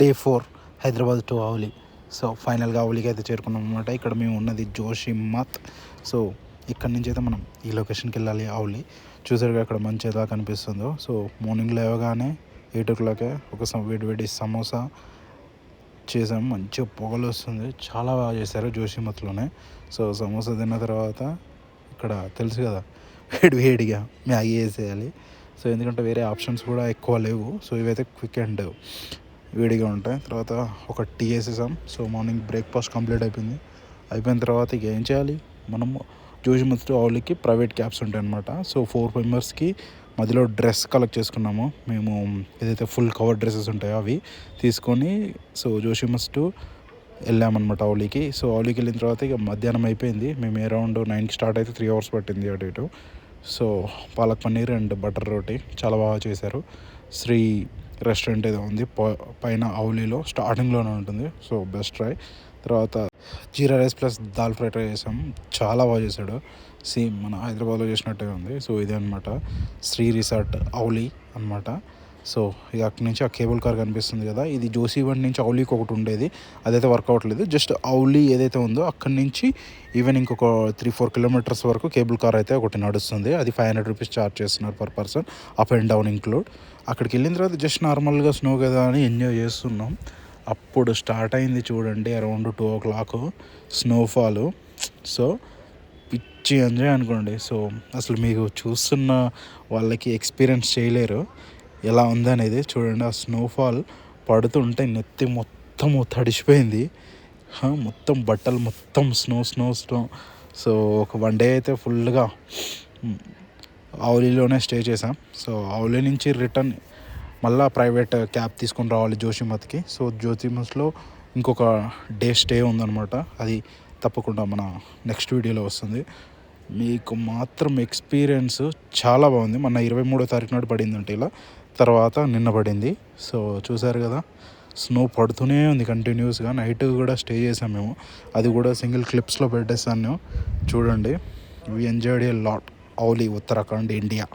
Day 4 Hyderabad to Auli. So ఫైనల్గా ఆవులికి అయితే చేరుకున్నాం అనమాట. ఇక్కడ మేము ఉన్నది జోషిమత్. సో ఇక్కడ నుంచి అయితే మనం ఈ లొకేషన్కి వెళ్ళాలి ఆవులి. చూసారుగా అక్కడ మంచి ఎలా కనిపిస్తుందో. సో మార్నింగ్ లేవగానే 8 o'clock ఒక వేడి సమోసా చేసాం. మంచిగా పొగలు వస్తుంది, చాలా బాగా చేశారు జోషిమత్లోనే. సో సమోసా తిన్న తర్వాత ఇక్కడ తెలుసు కదా వేడిగా మ్యాగీ వేసేయాలి. సో ఎందుకంటే వేరే ఆప్షన్స్ కూడా ఎక్కువ లేవు. సో ఇవైతే క్విక్ అండ్ వేడిగా ఉంటాయి. తర్వాత ఒక టీ వేసేసాం. సో మార్నింగ్ బ్రేక్ఫాస్ట్ కంప్లీట్ అయిపోయిన తర్వాత ఇక ఏం చేయాలి, మనం జోషిమత్ టు ఆవులికి ప్రైవేట్ క్యాబ్స్ ఉంటాయి అన్నమాట. సో 4 మెంబర్స్కి మధ్యలో డ్రెస్ కలెక్ట్ చేసుకున్నాము మేము. ఏదైతే ఫుల్ కవర్ డ్రెస్సెస్ ఉంటాయో అవి తీసుకొని సో జోషిమత్ టు వెళ్ళామన్నమాట ఆవులికి. సో ఆవులికి వెళ్ళిన తర్వాత ఇక మధ్యాహ్నం అయిపోయింది. మేము అరౌండ్ 9కి స్టార్ట్ అయితే 3 hours పట్టింది అటు ఇటు. So palak paneer and butter roti చాలా బాగా చేశారు. శ్రీ రెస్టారెంట్ ఏదో ఉంది పైన ఆవులిలో, స్టార్టింగ్లోనే ఉంటుంది. So best try. తర్వాత jeera rice plus dal fry try చేసాం. చాలా బాగా చేశాడు, సేమ్ మన హైదరాబాద్లో చేసినట్టే ఉంది. సో ఇదే అనమాట శ్రీ రిసార్ట్ ఆవులి అనమాట. సో ఇక అక్కడి నుంచి ఆ కేబుల్ కార్ కనిపిస్తుంది కదా, ఇది జోషిమత్ నుంచి ఆవులికి ఒకటి ఉండేది, అదైతే వర్క్ అవ్వట్లేదు. జస్ట్ ఆవులి ఏదైతే ఉందో అక్కడి నుంచి ఈవెన్ ఇంకొక 3-4 kilometers వరకు కేబుల్ కార్ అయితే ఒకటి నడుస్తుంది. అది 500 rupees ఛార్జ్ చేస్తున్నారు per person, up and down include. అక్కడికి వెళ్ళిన తర్వాత జస్ట్ నార్మల్గా స్నో కదా అని ఎంజాయ్ చేస్తున్నాం. అప్పుడు స్టార్ట్ అయింది చూడండి అరౌండ్ 2 o'clock స్నోఫాల్. సో పిచ్చి ఎంజాయ్ అనుకోండి. సో అసలు మీకు చూస్తున్న వాళ్ళకి ఎక్స్పీరియన్స్ చేయలేరు ఎలా ఉందనేది. చూడండి ఆ స్నోఫాల్ పడుతుంటే నెత్తి మొత్తం తడిసిపోయింది, మొత్తం బట్టలు మొత్తం స్నో. సో ఒక 1 day అయితే ఫుల్గా ఆవులిలోనే స్టే చేసాం. సో ఆవులి నుంచి రిటర్న్ మళ్ళీ ప్రైవేట్ క్యాబ్ తీసుకొని రావాలి జోషిమత్కి. సో జోషిమత్లో ఇంకొక డే స్టే ఉందన్నమాట. అది తప్పకుండా మన నెక్స్ట్ వీడియోలో వస్తుంది. మీకు మాత్రం ఎక్స్పీరియన్స్ చాలా బాగుంది. మన 23వ తారీఖు నాడు పడిందంటే ఇలా, తర్వాత నిన్న పడింది. సో చూసారు కదా స్నో పడుతూనే ఉంది కంటిన్యూస్గా. నైట్ కూడా స్టే చేసాం మేము, అది కూడా సింగిల్ క్లిప్స్లో పెట్టేస్తాను చూడండి. We enjoyed a lot Auli, Uttarakhand, India.